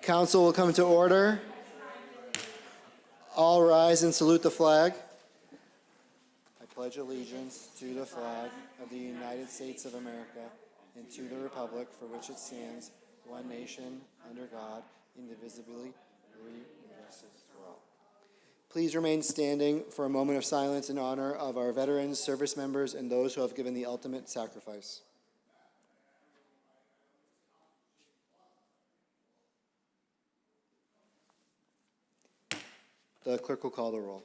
Council will come to order. All rise and salute the flag. I pledge allegiance to the flag of the United States of America and to the republic for which it stands, one nation, under God, indivisible, free and justice for all. Please remain standing for a moment of silence in honor of our veterans, service members, and those who have given the ultimate sacrifice. The clerk will call the roll.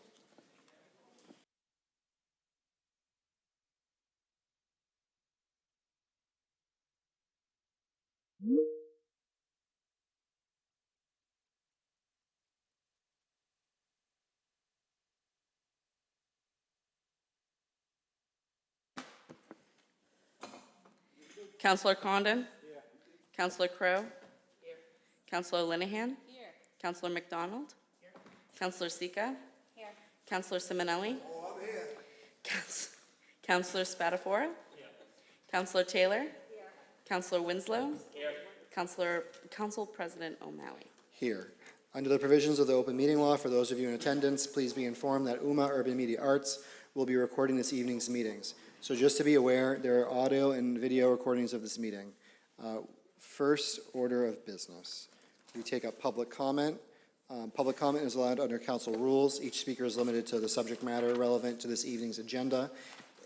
Councillor Condon? Here. Councillor Crowe? Here. Councillor Linehan? Here. Councillor McDonald? Here. Councillor Sika? Here. Councillor Simonelli? Oh, I'm here. Councillor Spatafora? Here. Councillor Taylor? Here. Councillor Winslow? Here. Council President O'Malley? Here. Under the provisions of the open meeting law, for those of you in attendance, please be informed that UMA Urban Media Arts will be recording this evening's meetings. So just to be aware, there are audio and video recordings of this meeting. First order of business. We take up public comment. Public comment is allowed under council rules. Each speaker is limited to the subject matter relevant to this evening's agenda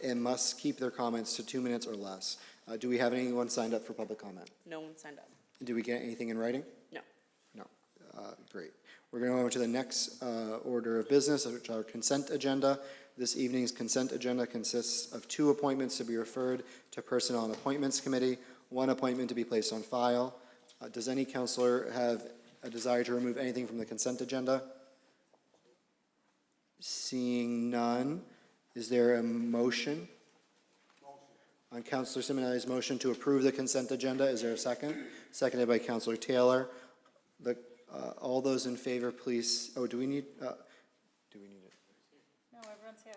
and must keep their comments to 2 minutes or less. Do we have anyone signed up for public comment? No one signed up. Do we get anything in writing? No. No. Great. We're going to go to the next order of business, which is our consent agenda. This evening's consent agenda consists of 2 appointments to be referred to Personnel and Appointments Committee, 1 appointment to be placed on file. Does any councillor have a desire to remove anything from the consent agenda? Seeing none, is there a motion? On Councillor Simonelli's motion to approve the consent agenda, is there a second? Seconded by Councillor Taylor. All those in favor, please. Oh, do we need it? No, everyone's here.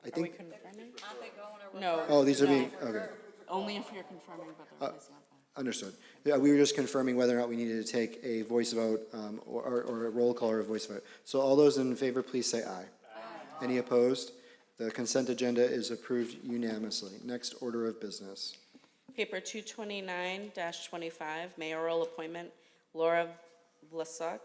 I think. Are we confirming? Aren't they going to No. Oh, these are no. being, okay. Only if you're confirming, but they're placing on file. Understood. Yeah, we were just confirming whether or not we needed to take a voice vote or a roll call or a voice vote. So all those in favor, please say aye. Aye. Any opposed? The consent agenda is approved unanimously. Next order of business. Paper 229-25, mayoral appointment, Laura Vlasuk,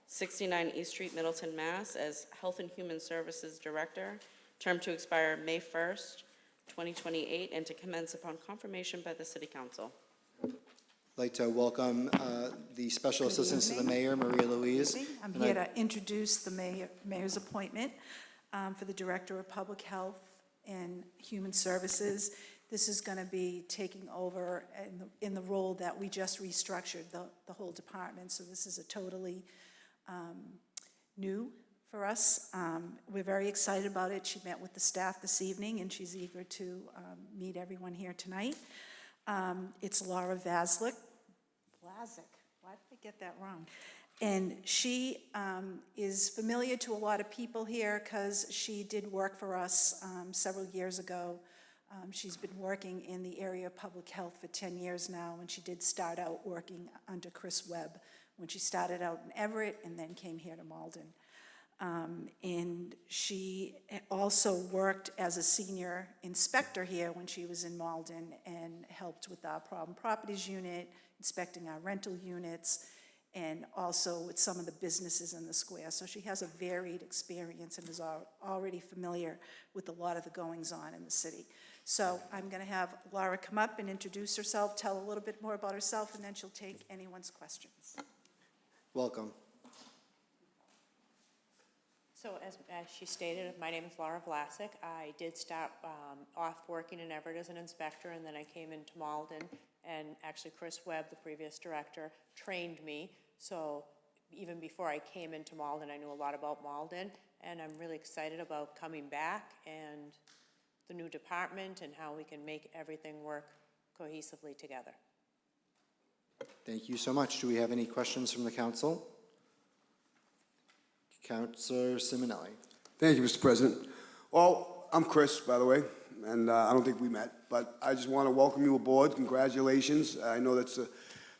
69 East Street, Middleton, Mass, as Health and Human Services Director, term to expire May 1st, 2028, and to commence upon confirmation by the City Council. I'd like to welcome the Special Assistant to the Mayor, Maria Louise. I'm here to introduce the mayor's appointment for the Director of Public Health and Human Services. This is going to be taking over in the role that we just restructured the whole department. So this is a totally new for us. We're very excited about it. She met with the staff this evening, and she's eager to meet everyone here tonight. It's Laura Vlasuk. Why did I get that wrong? And she is familiar to a lot of people here because she did work for us several years ago. She's been working in the area of public health for 10 years now, and she did start out working under Chris Webb when she started out in Everett and then came here to Malden. And she also worked as a senior inspector here when she was in Malden and helped with our problem properties unit, inspecting our rental units, and also with some of the businesses in the square. So she has a varied experience and is already familiar with a lot of the goings-on in the city. So I'm going to have Laura come up and introduce herself, tell a little bit more about herself, and then she'll take anyone's questions. Welcome. So as she stated, my name is Laura Vlasuk. I did start off working in Everett as an inspector, and then I came into Malden, and actually Chris Webb, the previous director, trained me. So even before I came into Malden, I knew a lot about Malden, and I'm really excited about coming back and the new department and how we can make everything work cohesively together. Thank you so much. Do we have any questions from the council? Councillor Simonelli. Thank you, Mr. President. Well, I'm Chris, by the way. and I don't think we met, but I just want to welcome you aboard. Congratulations. I know that's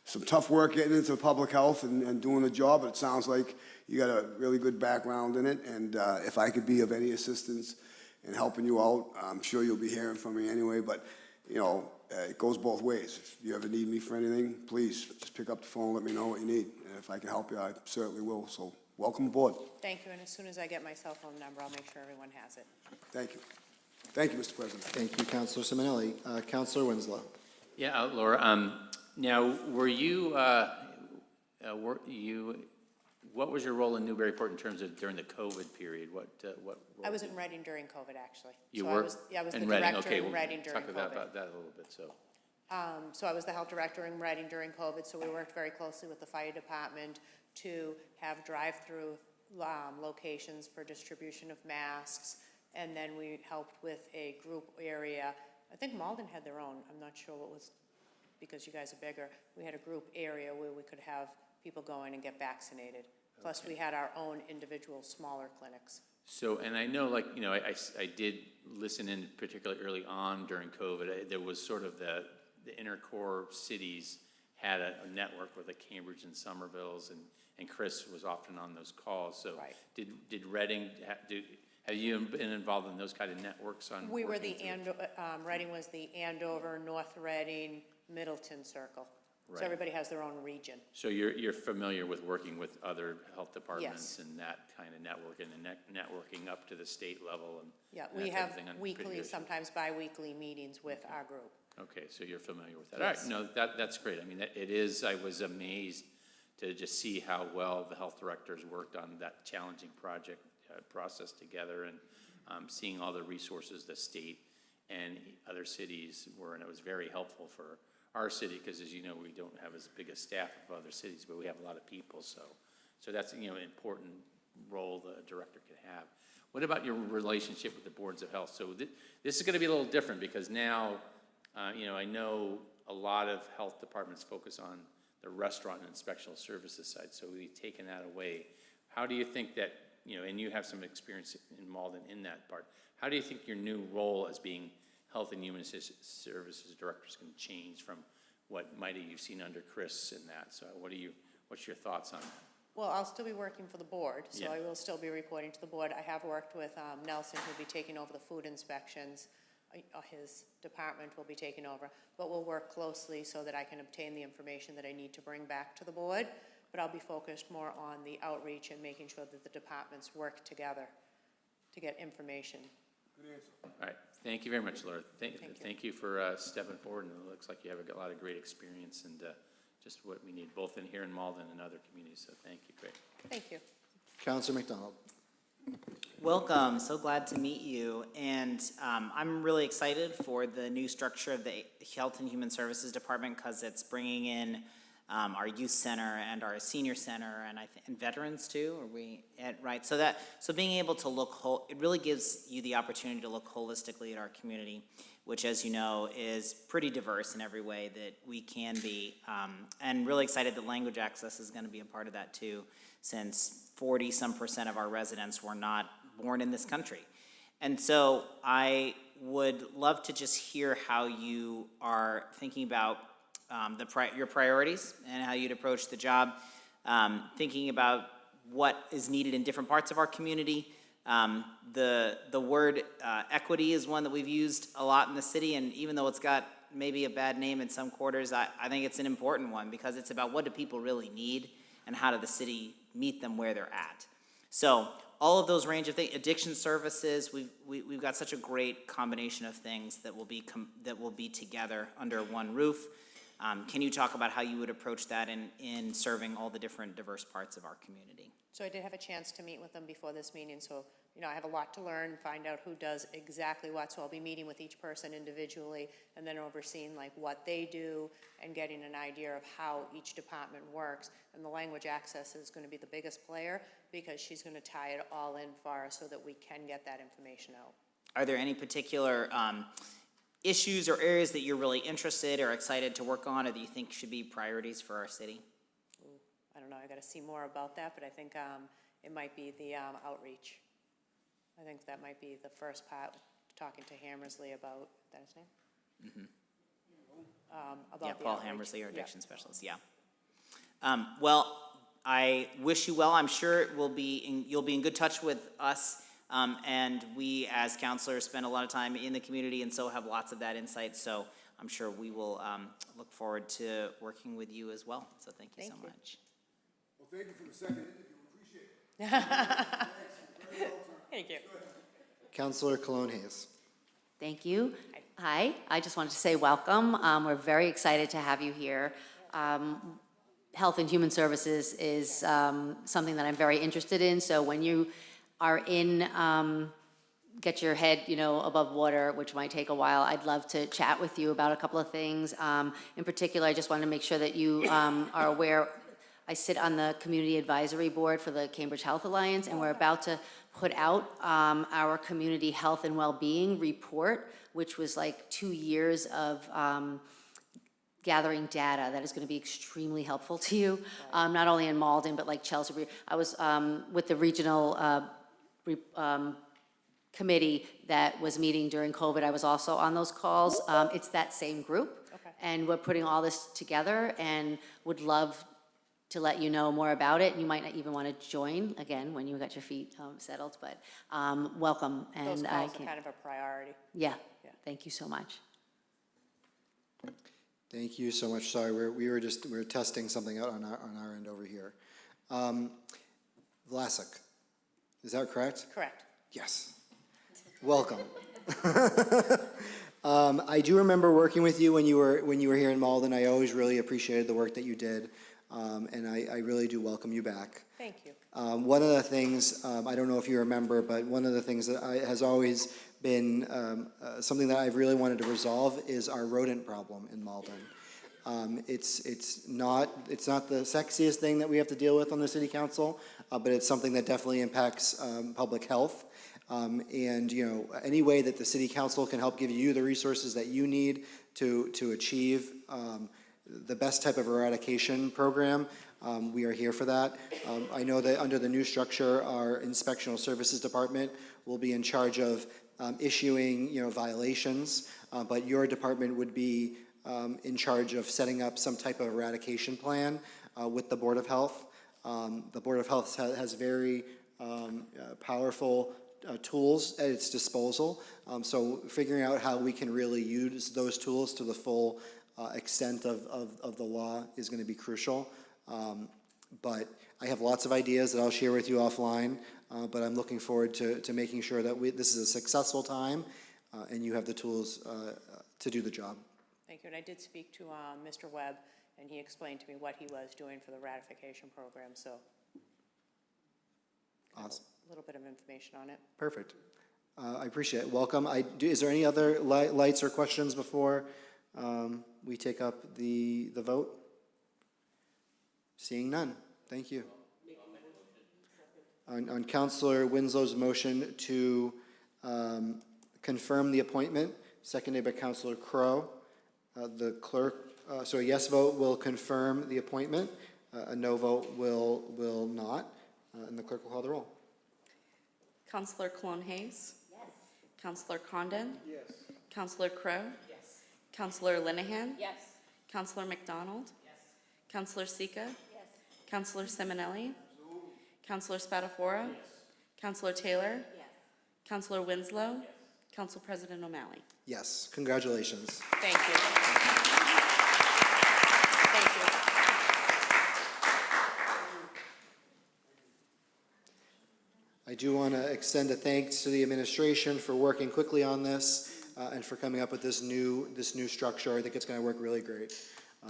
some tough work getting into public health and doing the job, but it sounds like you got a really good background in it, and if I could be of any assistance in helping you out, I'm sure you'll be hearing from me anyway, but, you know, it goes both ways. If you ever need me for anything, please just pick up the phone, let me know what you need, and if I can help you, I certainly will. So welcome aboard. Thank you, and as soon as I get my cell phone number, I'll make sure everyone has it. Thank you. Thank you, Mr. President. Thank you, Counselor Simonelli. Counselor Winslow. Yeah, Laura, now, what was your role in Newburyport in terms of during the COVID period? What role I was in Reading during COVID, actually. You So were? I was the in Reading? director Okay, in well, Reading during talk COVID. about that a little bit, so. So I was the health director in Reading during COVID, so we worked very closely with the fire department to have drive-through locations for distribution of masks, and then we helped with a group area. I think Malden had their own, I'm not sure what was, because you guys are bigger. We had a group area where we could have people go in and get vaccinated. Plus, we had our own individual smaller clinics. So, and I know, like, you know, I did listen in particularly early on during COVID. There was sort of the inner core cities had a network with the Cambridge and Somervilles, and Chris was often on those calls. So Right. did Reading, have you been involved in those kind of networks on? We were working the, through- Reading was the Andover, North Reading, Middleton Circle. So Right. everybody has their own region. So you're familiar with working with other health departments and that kind of network and networking up to the state level and Yeah, that we type of have thing on weekly, pretty- sometimes bi-weekly meetings with our group. Okay, so you're familiar with that. All right, Yes. no, that's great. I mean, it is, I was amazed to just see how well the health directors worked on that challenging project process together, and seeing all the resources the state and other cities were, and it was very helpful for our city, because as you know, we don't have as big a staff of other cities, but we have a lot of people, so that's, you know, an important role the director could have. What about your relationship with the boards of health? So this is going to be a little different, because now, you know, I know a lot of health departments focus on the restaurant and inspectional services side, so we've taken that away. How do you think that, you know, and you have some experience in Malden in that part, how do you think your new role as being Health and Human Services Director is going to change from what might have you've seen under Chris in that? So what's your thoughts on that? Well, I'll still be working for the board, so Yeah. I will still be reporting to the board. I have worked with Nelson, who'll be taking over the food inspections. His department will be taking over, but we'll work closely so that I can obtain the information that I need to bring back to the board. But I'll be focused more on the outreach and making sure that the departments work together to get information. All right, thank you very much, Laura. you. Thank you for stepping forward, and it looks like you have a lot of great experience and just what we need, both in here in Malden and other communities, so thank you, great. Thank you. Counselor McDonald. Welcome, so glad to meet you, and I'm really excited for the new structure of the Health and Human Services Department, because it's bringing in our youth center and our senior center, and veterans too. Are we right? So being able to look it really gives you the opportunity to look holistically at our community, which, as you know, is pretty diverse in every way that we can be, and really excited that language access is going to be a part of that too, since 40% of our residents were not born in this country. And so I would love to just hear how you are thinking about your priorities and how you'd approach the job, thinking about what is needed in different parts of our community. The word equity is one that we've used a lot in the city, and even though it's got maybe a bad name in some quarters, I think it's an important one, because it's about what do people really need and how does the city meet them where they're at. So all of those range of things, addiction services, we've got such a great combination of things that will be together under one roof. Can you talk about how you would approach that in serving all the different diverse parts of our community? So I did have a chance to meet with them before this meeting, so, you know, I have a lot to learn, find out who does exactly what, so I'll be meeting with each person individually and then overseeing like what they do and getting an idea of how each department works. And the language access is going to be the biggest player, because she's going to tie it all in for us so that we can get that information out. Are there any particular issues or areas that you're really interested or excited to work on, or that you think should be priorities for our city? I don't know, I got to see more about that, but I think it might be the outreach. I think that might be the first part, talking to Hammersley about, is that his name? About Yeah, the Paul outreach. Hammersley, our Yeah. addiction specialist, yeah. Well, I wish you well. I'm sure you'll be in good touch with us. And we, as counselors, spend a lot of time in the community and so have lots of that insight. So I'm sure we will look forward to working with you as well. So thank you so Thank you. much. Well, thank you for the second interview, appreciate it. Thank you. Counselor Cologne Hayes. Thank you. Hi, I just wanted to say welcome. We're very excited to have you here. Health and Human Services is something that I'm very interested in, so when you are get your head, above water, which might take a while, I'd love to chat with you about a couple of things. In particular, I just wanted to make sure that you are aware, I sit on the Community Advisory Board for the Cambridge Health Alliance, and we're about to put out our Community Health and Wellbeing Report, which was like 2 years of gathering data that is going to be extremely helpful to you, not only in Malden, but like Chelsea. I was with the regional committee that was meeting during COVID. I was also on those calls. It's that same group. Okay. And we're putting all this together and would love to let you know more about it. You might not even want to join, again, when you got your feet settled, but welcome. And Those I calls are can, kind of a priority. yeah, Yeah. thank you so much. Thank you so much. Sorry, we were testing something out on our end over here. Vlasic, is that correct? Correct. Yes. Welcome. I do remember working with you when you were here in Malden. I always really appreciated the work that you did, and I really do welcome you back. Thank you. One of the things, I don't know if you remember, but one of the things that has always been something that I've really wanted to resolve is our rodent problem in Malden. It's not the sexiest thing that we have to deal with on the city council, but it's something that definitely impacts public health. And any way that the city council can help give you the resources that you need to achieve the best type of eradication program, we are here for that. I know that under the new structure, our inspectional services department will be in charge of issuing, violations, but your department would be in charge of setting up some type of eradication plan with the Board of Health. The Board of Health has very powerful tools at its disposal, so figuring out how we can really use those tools to the full extent of the law is going to be crucial. But I have lots of ideas that I'll share with you offline, but I'm looking forward to making sure that this is a successful time and you have the tools to do the job. Thank you. And I did speak to Mr. Webb, and he explained to me what he was doing for the ratification program, so Awesome. a little bit of information on it. Perfect. I appreciate it. Welcome. Is there any other lights or questions before we take up the vote? Seeing none. Thank you. On Councillor Winslow's motion to confirm the appointment, seconded by Councillor Crowe, the clerk, so a yes vote will confirm the appointment, a no vote will not, and the clerk will call the roll. Counselor Cologne Hayes? Yes. Counselor Condon? Yes. Counselor Crowe? Yes. Counselor Linehan? Yes. Counselor McDonald? Yes. Counselor Sika? Yes. Counselor Simonelli? Counselor Spatafora? Yes. Counselor Taylor? Yes. Counselor Winslow? Yes. Council President O'Malley? Yes, congratulations. Thank you. Thank you. I do want to extend a thanks to the administration for working quickly on this and for coming up with this new structure. I think it's going to work really great.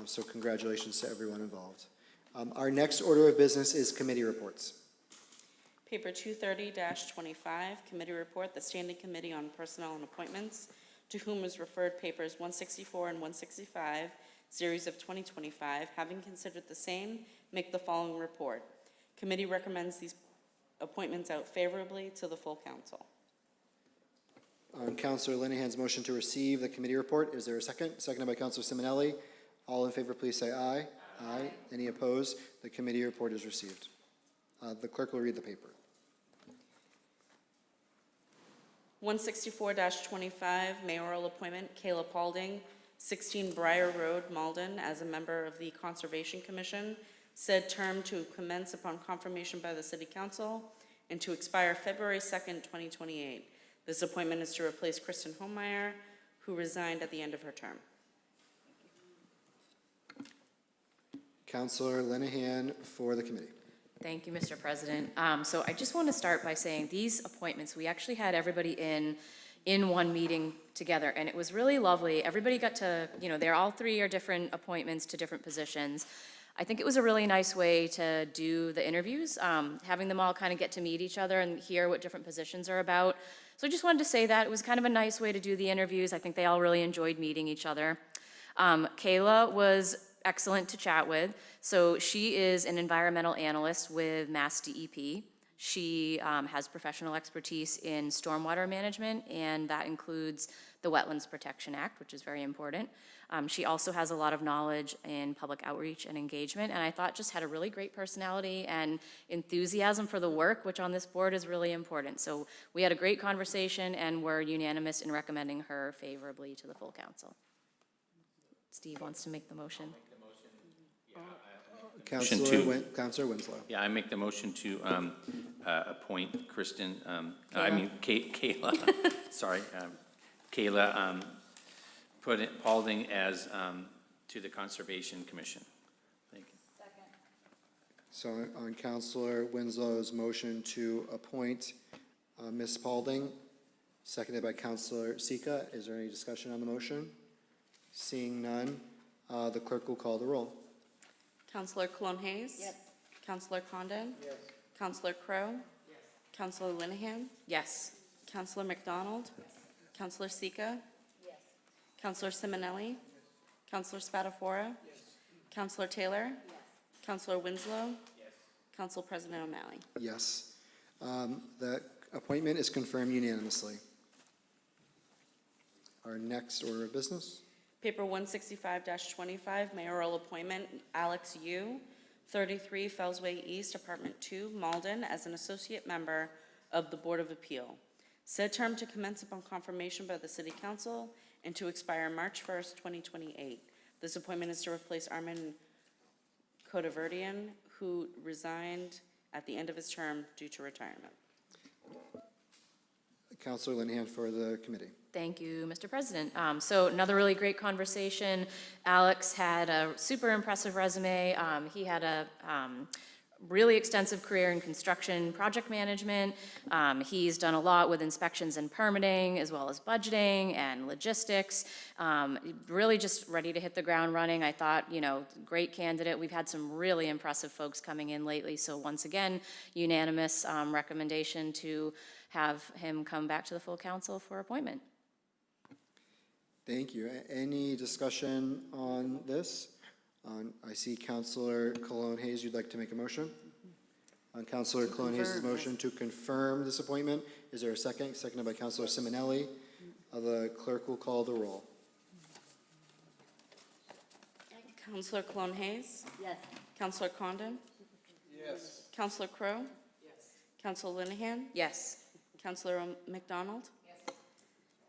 So congratulations to everyone involved. Our next order of business is committee reports. Paper 230-25, Committee Report, the Standing Committee on Personnel and Appointments, to whom is referred papers 164 and 165, series of 2025, having considered the same, make the following report. Committee recommends these appointments out favorably to the full council. On Councillor Linehan's motion to receive the committee report, is there a second? Seconded by Councillor Simonelli. All in favor, please say aye. Aye. Any opposed? The committee report is received. The clerk will read the paper. 164-25, mayoral appointment, Kayla Paulding, 16 Briar Road, Malden, as a member of the Conservation Commission, said term to commence upon confirmation by the City Council and to expire February 2nd, 2028. This appointment is to replace Kristen Holmeyer, who resigned at the end of her term. Counselor Linehan for the committee. Thank you, Mr. President. So I just want to start by saying these appointments, we actually had everybody in one meeting together, and it was really lovely. Everybody got to, they're all three are different appointments to different positions. I think it was a really nice way to do the interviews, having them all kind of get to meet each other and hear what different positions are about. So I just wanted to say that. It was kind of a nice way to do the interviews. I think they all really enjoyed meeting each other. Kayla was excellent to chat with. So she is an environmental analyst with Mass DEP. She has professional expertise in stormwater management, and that includes the Wetlands Protection Act, which is very important. She also has a lot of knowledge in public outreach and engagement, and I thought just had a really great personality and enthusiasm for the work, which on this board is really important. So we had a great conversation, and we're unanimous in recommending her favorably to the full council. Steve wants to make the motion. Counselor Winslow. Yeah, I make the motion to appoint Kristen, Kayla, sorry, Kayla, Paulding as, to the Conservation Commission. Thank you. So on Counselor Winslow's motion to appoint Ms. Paulding, seconded by Counselor Sika, is there any discussion on the motion? Seeing none, the clerk will call the roll. Counselor Cologne Hayes? Yes. Counselor Condon? Yes. Counselor Crowe? Yes. Counselor Linehan? Yes. Counselor McDonald? Yes. Counselor Sika? Yes. Counselor Simonelli? Yes. Counselor Spatafora? Yes. Counselor Taylor? Yes. Counselor Winslow? Yes. Council President O'Malley? Yes. The appointment is confirmed unanimously. Our next order of business. Paper 165-25, mayoral appointment, Alex Yu, 33 Fellsway East, Apartment 2, Malden, as an associate member of the Board of Appeal. Said term to commence upon confirmation by the City Council and to expire March 1st, 2028. This appointment is to replace Armin Codaverdian, who resigned at the end of his term due to retirement. Counselor Linehan for the committee. Thank you, Mr. President. So another really great conversation. Alex had a super impressive resume. He had a really extensive career in construction project management. He's done a lot with inspections and permitting, as well as budgeting and logistics. Really just ready to hit the ground running. I thought, great candidate. We've had some really impressive folks coming in lately. So once again, unanimous recommendation to have him come back to the full council for appointment. Thank you. Any discussion on this? I see Counselor Cologne Hayes, you'd like to make a motion? On Counselor Cologne Hayes' motion to confirm this appointment, is there a second? Seconded by Counselor Simonelli. The clerk will call the roll. Counselor Cologne Hayes? Yes. Counselor Condon? Yes. Counselor Crowe? Yes. Counselor Linehan? Yes. Counselor McDonald? Yes.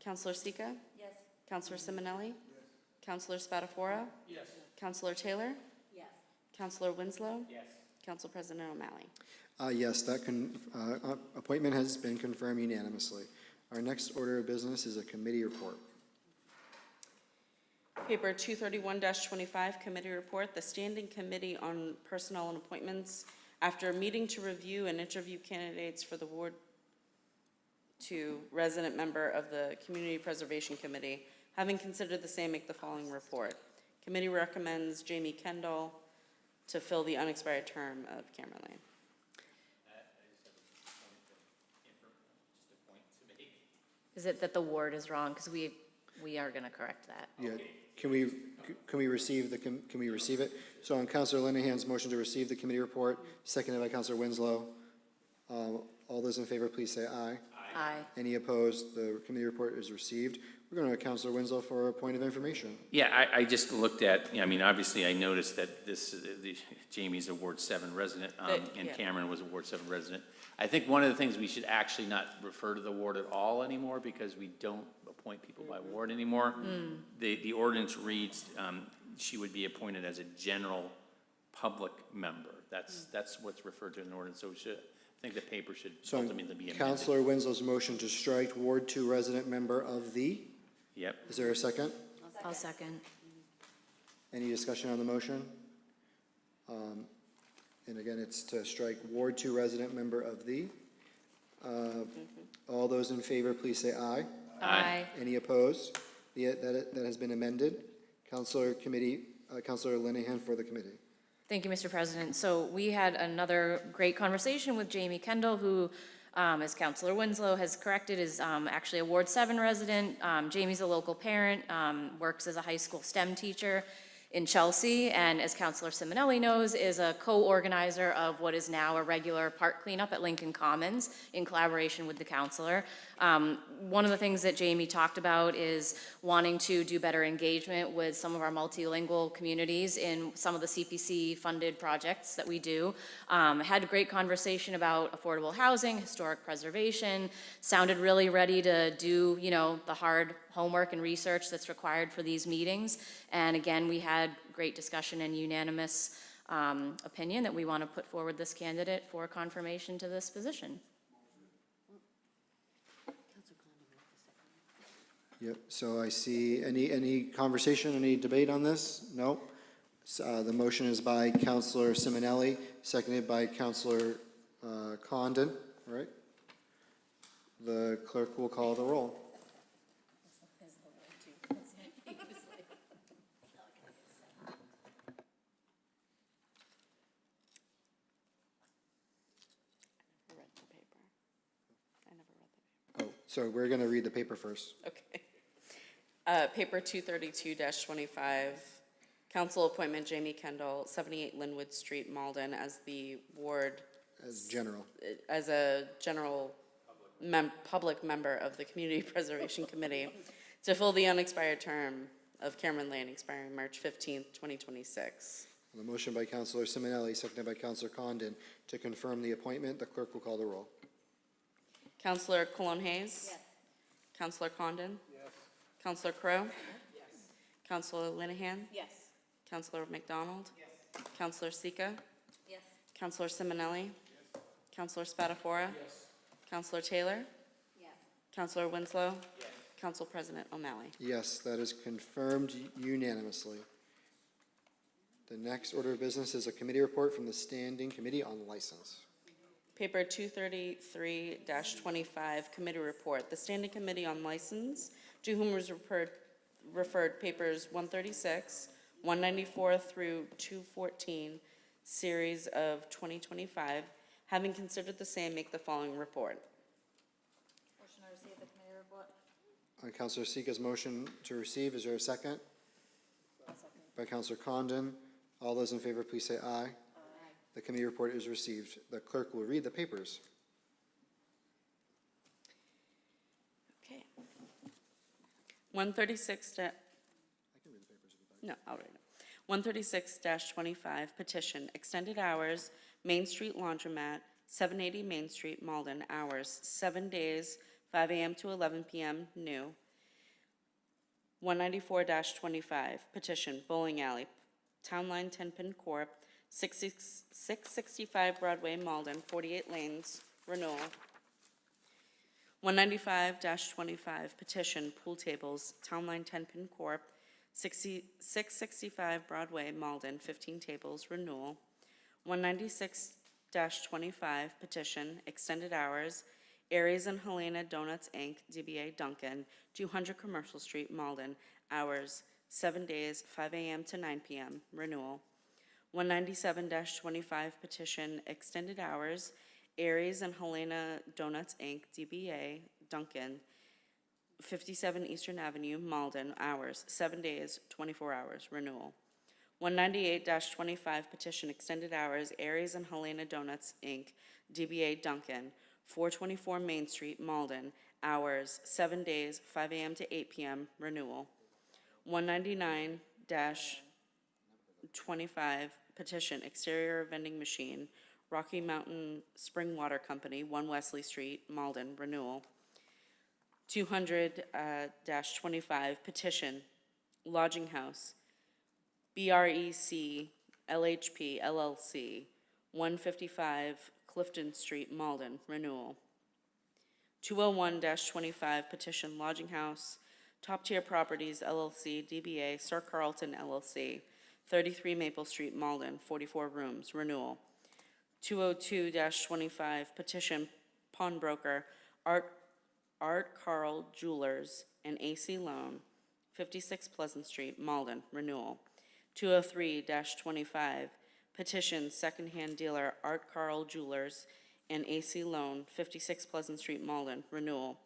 Counselor Sika? Yes. Counselor Simonelli? Yes. Counselor Spatafora? Yes. Counselor Taylor? Yes. Counselor Winslow? Yes. Council President O'Malley? Yes, that appointment has been confirmed unanimously. Our next order of business is a committee report. Paper 231-25, committee report. The Standing Committee on Personnel and Appointments, after a meeting to review and interview candidates for the Ward 2 resident member of the Community Preservation Committee, having considered the same, make the following report. Committee recommends Jamie Kendall to fill the unexpired term of Cameron Lane. Is it that the ward is wrong? Because we are going to correct that. Yeah, can we receive it? So on Counselor Linehan's motion to receive the committee report, seconded by Counselor Winslow, all those in favor, please say aye. Aye. Any opposed? The committee report is received. We're going to Counselor Winslow for a point of information. Yeah, I just looked at, I mean, obviously I noticed that Jamie's a Ward 7 resident, and yeah. Cameron was a Ward 7 resident. I think one of the things, we should actually not refer to the ward at all anymore because we don't appoint people by ward anymore. The ordinance reads, she would be appointed as a general public member. That's what's referred to in the ordinance, so I think the paper should So ultimately be amended. Counselor Winslow's motion to strike Ward 2 resident member of the, Yep. is there a second? I'll second. Any discussion on the motion? And again, it's to strike Ward 2 resident member of the. All those in favor, please say aye. Aye. Any opposed? That has been amended. Counselor Linehan for the committee. Thank you, Mr. President. So we had another great conversation with Jamie Kendall, who, as Counselor Winslow has corrected, is actually a Ward 7 resident. Jamie's a local parent, works as a high school STEM teacher in Chelsea, and as Counselor Simonelli knows, is a co-organizer of what is now a regular park cleanup at Lincoln Commons in collaboration with the counselor. One of the things that Jamie talked about is wanting to do better engagement with some of our multilingual communities in some of the CPC-funded projects that we do. Had a great conversation about affordable housing, historic preservation, sounded really ready to do, the hard homework and research that's required for these meetings. And again, we had great discussion and unanimous opinion that we want to put forward this candidate for confirmation to this position. Yep, so I see, any conversation, any debate on this? No? The motion is by Counselor Simonelli, seconded by Counselor Condon, all right? The clerk will call the roll. Oh, sorry, we're going to read the paper first. Okay. Paper 232-25, council appointment Jamie Kendall, 78 Linwood Street, Malden, as the ward, As general. as a general public member of the Community Preservation Committee to fill the unexpired term of Cameron Lane expiring March 15th, 2026. The motion by Counselor Simonelli, seconded by Counselor Condon to confirm the appointment. The clerk will call the roll. Counselor Cologne Hayes? Yes. Counselor Condon? Yes. Counselor Crowe? Yes. Counselor Linehan? Yes. Counselor McDonald? Yes. Counselor Sika? Yes. Counselor Simonelli? Yes. Counselor Spatafora? Yes. Counselor Taylor? Yes. Counselor Winslow? Yes. Council President O'Malley? Yes, that is confirmed unanimously. The next order of business is a committee report from the Standing Committee on License. Paper 233-25, Committee Report. The Standing Committee on License, to whom was referred papers 136, 194 through 214, series of 2025, having considered the same, make the following report. Motion to receive the committee report. Counselor Sika's motion to receive, is there a second? By Counselor Condon. All those in favor, please say aye. The committee report is received. The clerk will read the papers. Okay. 136 No, I'll read it. 136-25, petition, extended hours, Main Street Laundromat, 780 Main Street, Malden, hours, 7 days, 5 a.m. to 11 p.m., new. 194-25, petition, bowling alley, Town Line 10-pin Corp., 665 Broadway, Malden, 48 lanes, renewal. 195-25, petition, pool tables, Town Line 10-pin Corp., 665 Broadway, Malden, 15 tables, renewal. 196-25, petition, extended hours, Aries and Helena Donuts, Inc., DBA Duncan, 200 Commercial Street, Malden, hours, 7 days, 5 a.m. to 9 p.m., renewal. 197-25, petition, extended hours, Aries and Helena Donuts, Inc., DBA Duncan, 57 Eastern Avenue, Malden, hours, 7 days, 24 hours, renewal. 198-25, petition, extended hours, Aries and Helena Donuts, Inc., DBA Duncan, 424 Main Street, Malden, hours, 7 days, 5 a.m. to 8 p.m., renewal. 199-25 petition, exterior vending machine, Rocky Mountain Spring Water Company, 1 Wesley Street, Malden, renewal. 200-25 petition, lodging house, BREC LHP LLC, 155 Clifton Street, Malden, renewal. 201-25 petition, lodging house, Top Tier Properties LLC, DBA Sir Carlton LLC, 33 Maple Street, Malden, 44 rooms, renewal. 202-25 petition, pawnbroker, Art Carl Jewelers and AC Loan, 56 Pleasant Street, Malden, renewal. 203-25 petition, secondhand dealer, Art Carl Jewelers and AC Loan, 56 Pleasant Street, Malden, renewal.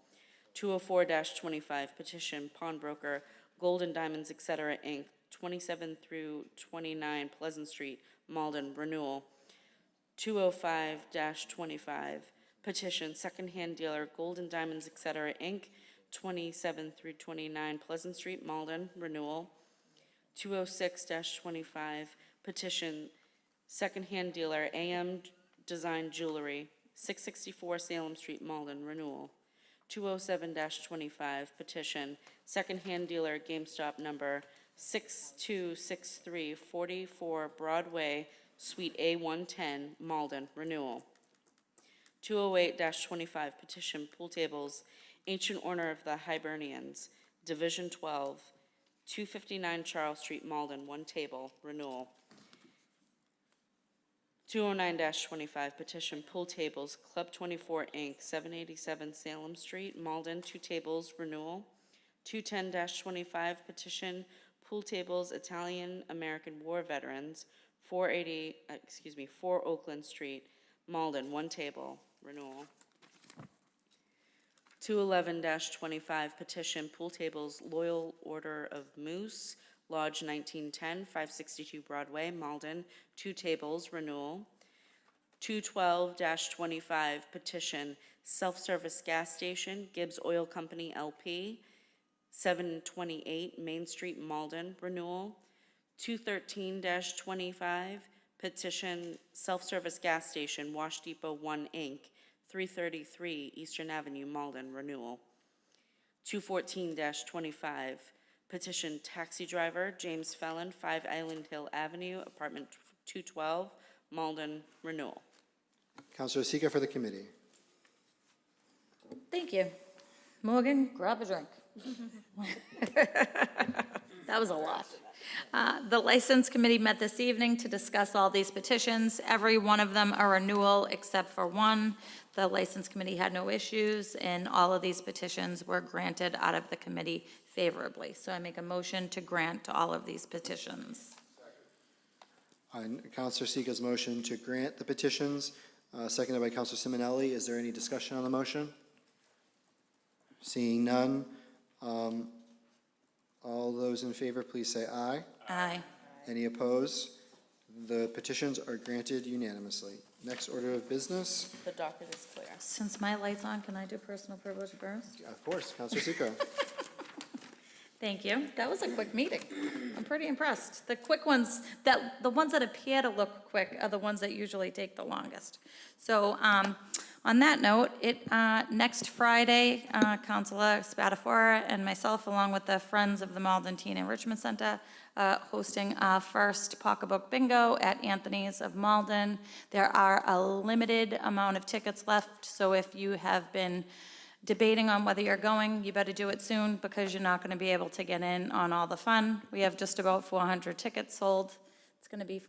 204-25 petition, pawnbroker, Gold and Diamonds, etc., Inc., 27 through 29 Pleasant Street, Malden, renewal. 205-25 petition, secondhand dealer, Gold and Diamonds, etc., Inc., 27 through 29 Pleasant Street, Malden, renewal. 206-25 petition, secondhand dealer, AM Design Jewelry, 664 Salem Street, Malden, renewal. 207-25 petition, secondhand dealer, GameStop number 6263 44 Broadway, Suite A110, Malden, renewal. 208-25 petition, pool tables, Ancient Order of the Hibernians, Division 12, 259 Charles Street, Malden, 1 table, renewal. 209-25 petition, pool tables, Club 24 Inc., 787 Salem Street, Malden, 2 tables, renewal. 210-25 petition, pool tables, Italian American War Veterans, 4 Oakland Street, Malden, 1 table, renewal. 211-25 petition, pool tables, Loyal Order of Moose, Lodge 1910, 562 Broadway, Malden, 2 tables, renewal. 212-25 petition, self-service gas station, Gibbs Oil Company LP, 728 Main Street, Malden, renewal. 213-25 petition, self-service gas station, Wash Depot 1 Inc., 333 Eastern Avenue, Malden, renewal. 214-25 petition, taxi driver, James Felon, 5 Island Hill Avenue, apartment 212, Malden, renewal. Counselor Sika for the committee. Thank you. Morgan, grab a drink. That was a lot. The License Committee met this evening to discuss all these petitions. Every one of them are renewal except for one. The License Committee had no issues, and all of these petitions were granted out of the committee favorably. So I make a motion to grant all of these petitions. On Counselor Sika's motion to grant the petitions, seconded by Counselor Simonelli. Is there any discussion on the motion? Seeing none, all those in favor, please say aye. Aye. Any opposed? The petitions are granted unanimously. Next order of business, The docket is clear. Since my light's on, can I do personal privilege first? of course, Counselor Sika. Thank you. That was a quick meeting. I'm pretty impressed. The quick ones, the ones that appear to look quick are the ones that usually take the longest. So on that note, next Friday, Councilor Spatafora and myself, along with the Friends of the Malden Teen Enrichment Center, hosting our first pocketbook bingo at Anthony's of Malden. There are a limited amount of tickets left, so if you have been debating on whether you're going, you better do it soon because you're not going to be able to get in on all the fun. We have just about 400 tickets sold. It's going to be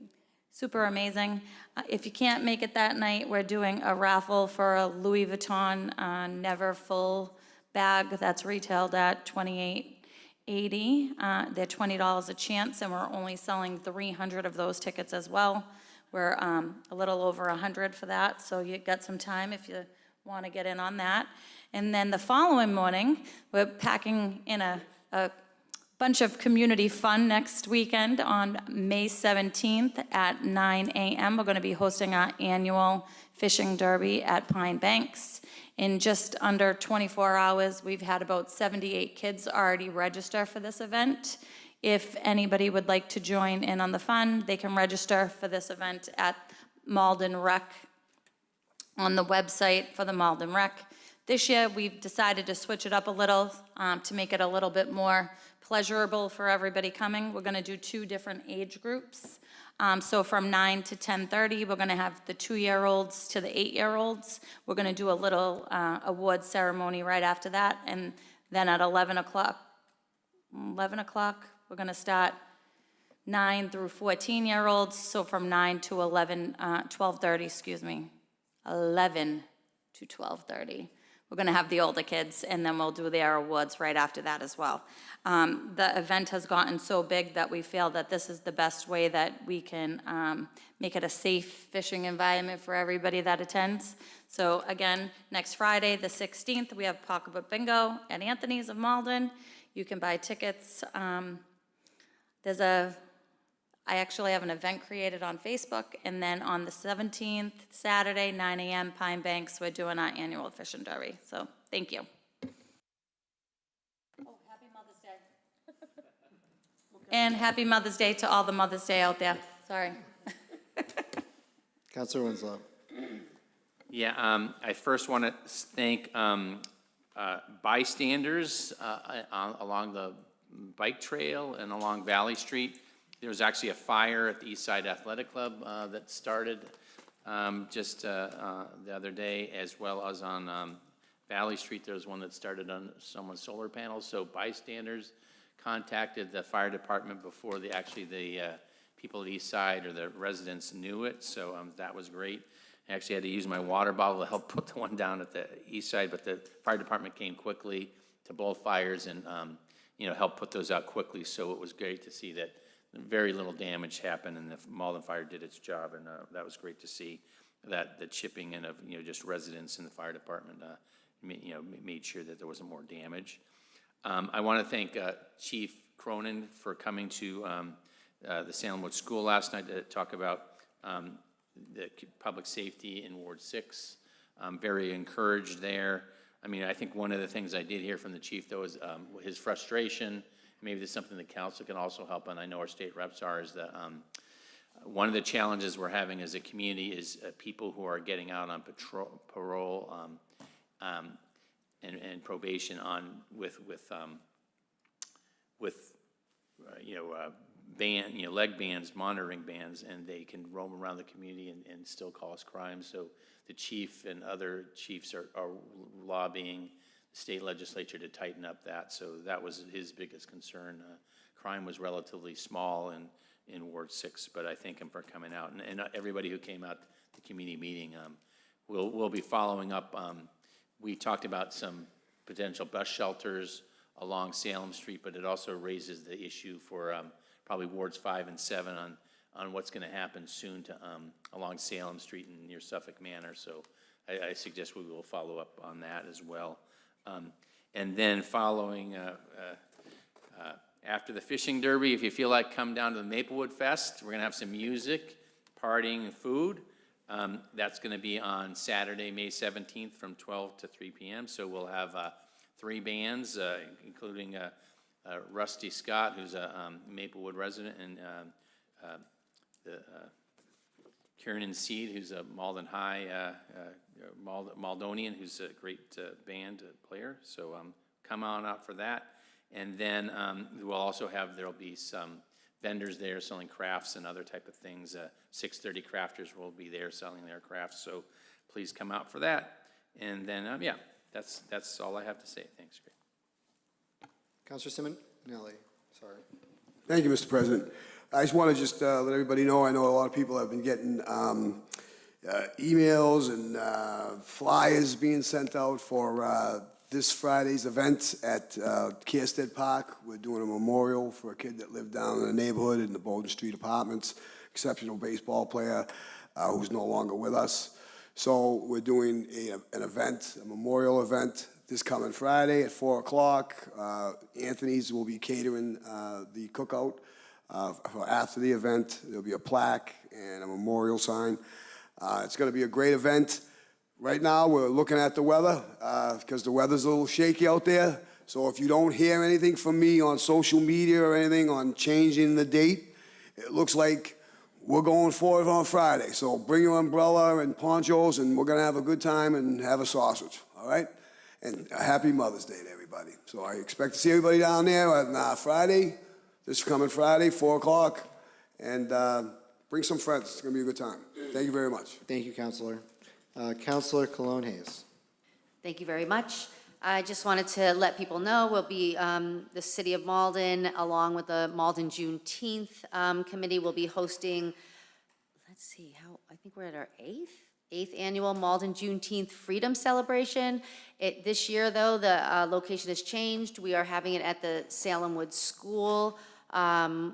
super amazing. If you can't make it that night, we're doing a raffle for a Louis Vuitton Never Full bag that's retailed at $28.80. They're $20 a chance, and we're only selling 300 of those tickets as well. We're a little over 100 for that, so you got some time if you want to get in on that. And then the following morning, we're packing in a bunch of community fun next weekend on May 17th at 9 a.m. We're going to be hosting our annual fishing derby at Pine Banks. In just under 24 hours, we've had about 78 kids already register for this event. If anybody would like to join in on the fun, they can register for this event at Malden Rec on the website for the Malden Rec. This year, we've decided to switch it up a little to make it a little bit more pleasurable for everybody coming. We're gonna do 2 different age groups. So from 9 to 10:30, we're gonna have the 2-year-olds to the 8-year-olds. We're gonna do a little award ceremony right after that, and then at 11 o'clock, we're gonna start 9 through 14-year-olds, so from 9 to 12:30, excuse me, 11 to 12:30. We're gonna have the older kids, and then we'll do their awards right after that as well. The event has gotten so big that we feel that this is the best way that we can make it a safe fishing environment for everybody that attends. So again, next Friday, the 16th, we have Pocketbook Bingo at Anthony's of Malden. You can buy tickets. I actually have an event created on Facebook, and then on the 17th, Saturday, 9 a.m., Pine Banks, we're doing our annual fishing derby. So, thank you. Oh, happy Mother's Day. And happy Mother's Day to all the Mother's Day out there. Sorry. Counselor Winslow. Yeah, I first want to thank bystanders along the bike trail and along Valley Street. There was actually a fire at the East Side Athletic Club that started just the other day, as well as on Valley Street. There was one that started on someone's solar panels. So bystanders contacted the fire department before the people at East Side or the residents knew it. So that was great. I actually had to use my water bottle to help put the one down at the East Side, but the fire department came quickly to both fires and helped put those out quickly. So it was great to see that very little damage happened, and the Malden Fire did its job, and that was great to see that the chipping in of just residents in the fire department made sure that there wasn't more damage. I want to thank Chief Cronin for coming to the Salem Wood School last night to talk about the public safety in Ward 6. I'm very encouraged there. I mean, I think one of the things I did hear from the chief, though, is his frustration. Maybe there's something the council can also help, and I know our state reps are, is that one of the challenges we're having as a community is people who are getting out on parole and probation with leg bands, monitoring bands, and they can roam around the community and still cause crimes. So the chief and other chiefs are lobbying the state legislature to tighten up that. So that was his biggest concern. Crime was relatively small in Ward 6, but I thank him for coming out. And everybody who came out to the community meeting, we'll be following up. We talked about some potential bus shelters along Salem Street, but it also raises the issue for probably Wards 5 and 7 on what's going to happen soon to along Salem Street and near Suffolk Manor. So I suggest we will follow up on that as well. And then following after the fishing derby, if you feel like, come down to the Maplewood Fest. We're going to have some music, partying, and food. That's going to be on Saturday, May 17th from 12 to 3 p.m. So we'll have 3 bands, including Rusty Scott, who's a Maplewood resident, and Kieran Seed, who's a Malden High Maldonian, who's a great band player. So come on out for that. And then we'll also there'll be some vendors there selling crafts and other type of things. 630 Crafters will be there selling their crafts. So please come out for that. And then, that's all I have to say. Thanks, Greg. Counselor Simonelli, sorry. Thank you, Mr. President. I just want to let everybody know, I know a lot of people have been getting emails and flyers being sent out for this Friday's event at Kierstead Park. We're doing a memorial for a kid that lived down in the neighborhood in the Bowden Street Apartments, exceptional baseball player who's no longer with us. So we're doing an event, a memorial event, this coming Friday at 4 o'clock. Anthony's will be catering the cookout for after the event. There'll be a plaque and a memorial sign. It's going to be a great event. Right now, we're looking at the weather, because the weather's a little shaky out there. So if you don't hear anything from me on social media or anything on changing the date, it looks like we're going forward on Friday. So bring your umbrella and ponchos, and we're gonna have a good time and have a sausage, all right? And a happy Mother's Day to everybody. So I expect to see everybody down there on Friday, this coming Friday, 4 o'clock. And bring some friends, it's gonna be a good time. Thank you very much. Thank you, Counselor. Counselor Cologne Hayes. Thank you very much. I just wanted to let people know, we'll be, the City of Malden, along with the Malden Juneteenth Committee, will be hosting, let's see, I think we're at our eighth annual Malden Juneteenth Freedom Celebration. This year, though, the location has changed. We are having it at the Salem Woods School.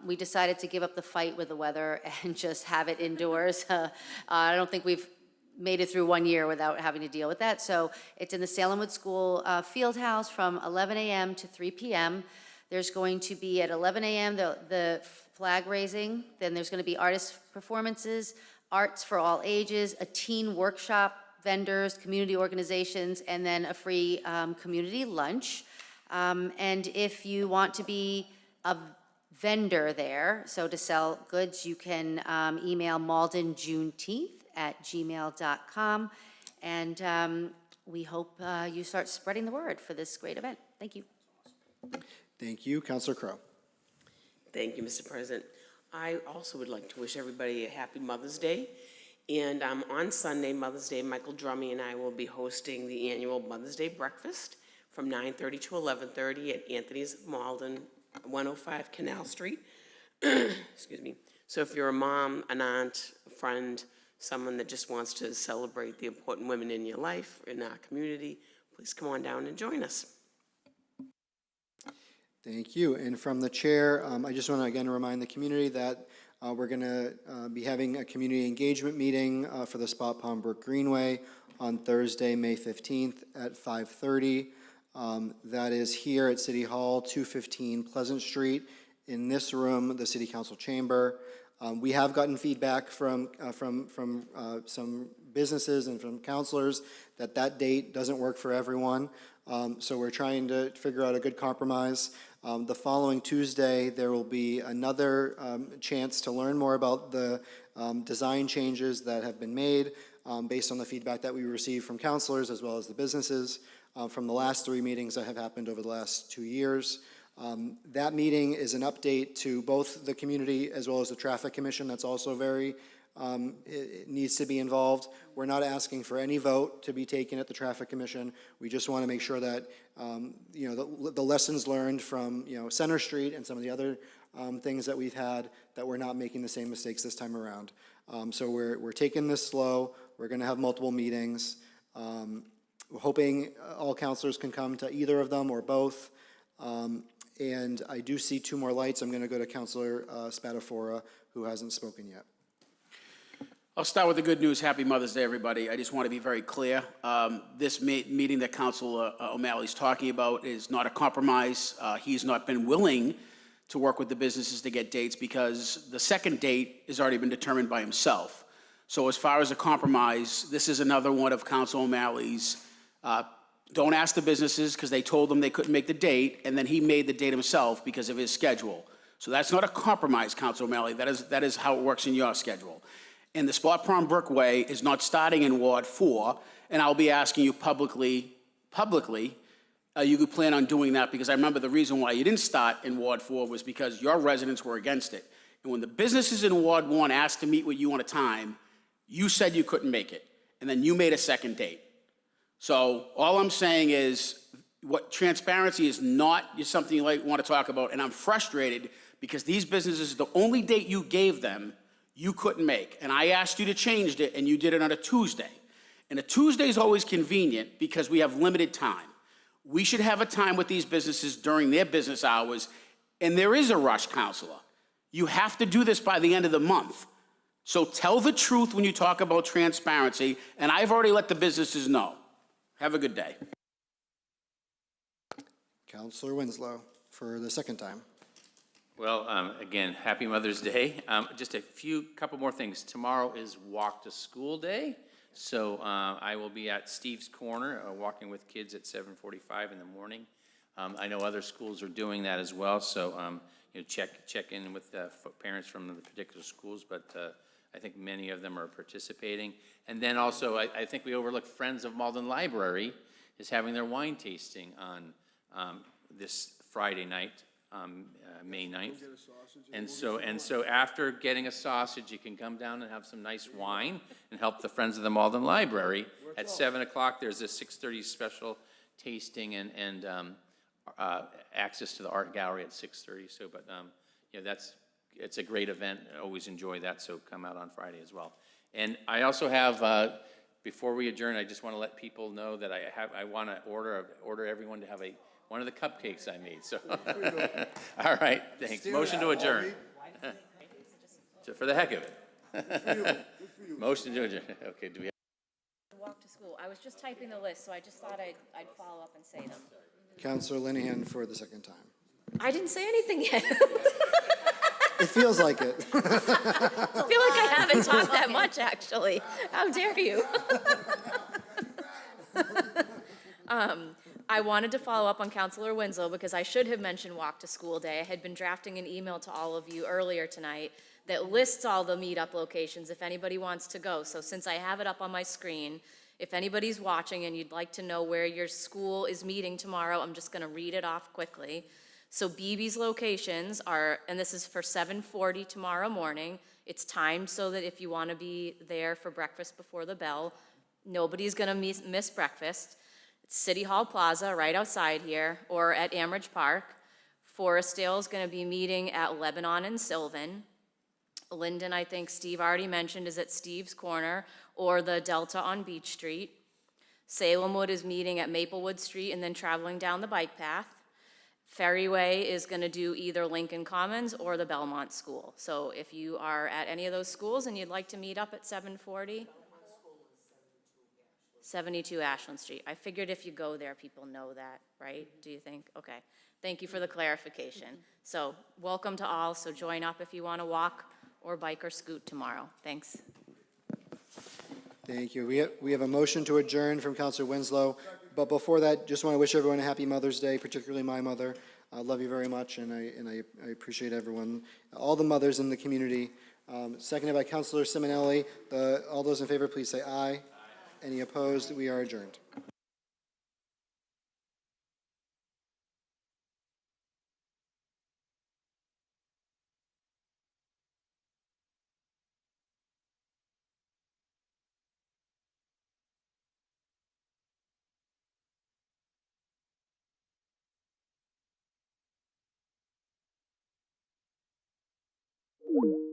We decided to give up the fight with the weather and just have it indoors. I don't think we've made it through 1 year without having to deal with that. So it's in the Salem Woods School Field House from 11 a.m. to 3 p.m. There's going to be at 11 a.m. the flag raising. Then there's going to be artist performances, arts for all ages, a teen workshop, vendors, community organizations, and then a free community lunch. And if you want to be a vendor there, so to sell goods, you can email maldenjuneteenth@gmail.com. And we hope you start spreading the word for this great event. Thank you. Thank you, Counselor Crowe. Thank you, Mr. President. I also would like to wish everybody a happy Mother's Day. And on Sunday, Mother's Day, Michael Drummy and I will be hosting the annual Mother's Day breakfast from 9:30 to 11:30 at Anthony's Malden, 105 Canal Street. Excuse me. So if you're a mom, an aunt, a friend, someone that just wants to celebrate the important women in your life, in our community, please come on down and join us. Thank you. And from the chair, I just want to again remind the community that we're going to be having a community engagement meeting for the Spot Pond Brook Greenway on Thursday, May 15th at 5:30. That is here at City Hall, 215 Pleasant Street, in this room, the City Council Chamber. We have gotten feedback from some businesses and from counselors that that date doesn't work for everyone. So we're trying to figure out a good compromise. The following Tuesday, there will be another chance to learn more about the design changes that have been made based on the feedback that we received from counselors as well as the businesses from the last 3 meetings that have happened over the last 2 years. That meeting is an update to both the community as well as the Traffic Commission. That's also very, it needs to be involved. We're not asking for any vote to be taken at the Traffic Commission. We just want to make sure that, you know, the lessons learned from, you know, Center Street and some of the other things that we've had, that we're not making the same mistakes this time around. So we're taking this slow. We're going to have multiple meetings. We're hoping all counselors can come to either of them or both. And I do see 2 more lights. I'm going to go to Counselor Spatafora, who hasn't spoken yet. I'll start with the good news. Happy Mother's Day, everybody. I just want to be very clear. This meeting that Councilor O'Malley's talking about is not a compromise. He's not been willing to work with the businesses to get dates because the second date has already been determined by himself. So as far as a compromise, this is another one of Council O'Malley's. Don't ask the businesses because they told him they couldn't make the date, and then he made the date himself because of his schedule. So that's not a compromise, Council O'Malley. That is how it works in your schedule. And the Spot Pond Brookway is not starting in Ward 4, and I'll be asking you publicly, you could plan on doing that, because I remember the reason why you didn't start in Ward 4 was because your residents were against it. And when the businesses in Ward 1 asked to meet with you on a time, you said you couldn't make it, and then you made a second date. So all I'm saying is, what transparency is not something you want to talk about, and I'm frustrated because these businesses, the only date you gave them, you couldn't make. And I asked you to change it, and you did it on a Tuesday. And a Tuesday is always convenient because we have limited time. We should have a time with these businesses during their business hours, and there is a rush, Counselor. You have to do this by the end of the month. So tell the truth when you talk about transparency, and I've already let the businesses know. Have a good day. Counselor Winslow for the second time. Well, again, happy Mother's Day. Just couple more things. Tomorrow is Walk to School Day. So I will be at Steve's Corner, walking with kids at 7:45 in the morning. I know other schools are doing that as well, so check in with the parents from the particular schools, but I think many of them are participating. And then also, I think we overlooked Friends of Malden Library is having their wine tasting on this Friday night, May 9th. And so after getting a sausage, you can come down and have some nice wine and help the Friends of the Malden Library. At 7 o'clock, there's a 6:30 special tasting and access to the art gallery at 6:30. So, but it's a great event. I always enjoy that. So come out on Friday as well. And I also have, before we adjourn, I just want to let people know that I want to order everyone to have one of the cupcakes I made. So, all right, thanks. Motion to adjourn. So for the heck of it. Motion to adjourn. Okay, do we have? Walk to school. I was just typing the list, so I just thought I'd follow up and say them. Counselor Linehan for the second time. I didn't say anything yet. It feels like it. I feel like I haven't talked that much, actually. How dare you? I wanted to follow up on Counselor Winslow because I should have mentioned Walk to School Day. I had been drafting an email to all of you earlier tonight that lists all the meetup locations if anybody wants to go. So since I have it up on my screen, if anybody's watching and you'd like to know where your school is meeting tomorrow, I'm just gonna read it off quickly. So BB's locations are, and this is for 7:40 tomorrow morning. It's timed so that if you want to be there for breakfast before the bell, nobody's going to miss breakfast. It's City Hall Plaza right outside here or at Amridge Park. Forestdale is going to be meeting at Lebanon and Sylvan. Linden, I think Steve already mentioned, is at Steve's Corner or the Delta on Beach Street. Salemwood is meeting at Maplewood Street and then traveling down the bike path. Ferryway is going to do either Lincoln Commons or the Belmont School. So if you are at any of those schools and you'd like to meet up at 7:40. 72 Ashland Street. I figured if you go there, people know that, right? Do you think? Okay. Thank you for the clarification. So welcome to all. So join up if you want to walk or bike or scoot tomorrow. Thanks. Thank you. We have a motion to adjourn from Counselor Winslow. But before that, just want to wish everyone a happy Mother's Day, particularly my mother. I love you very much, and I appreciate everyone, all the mothers in the community. Seconded by Counselor Simonelli. All those in favor, please say aye. Any opposed? We are adjourned. you.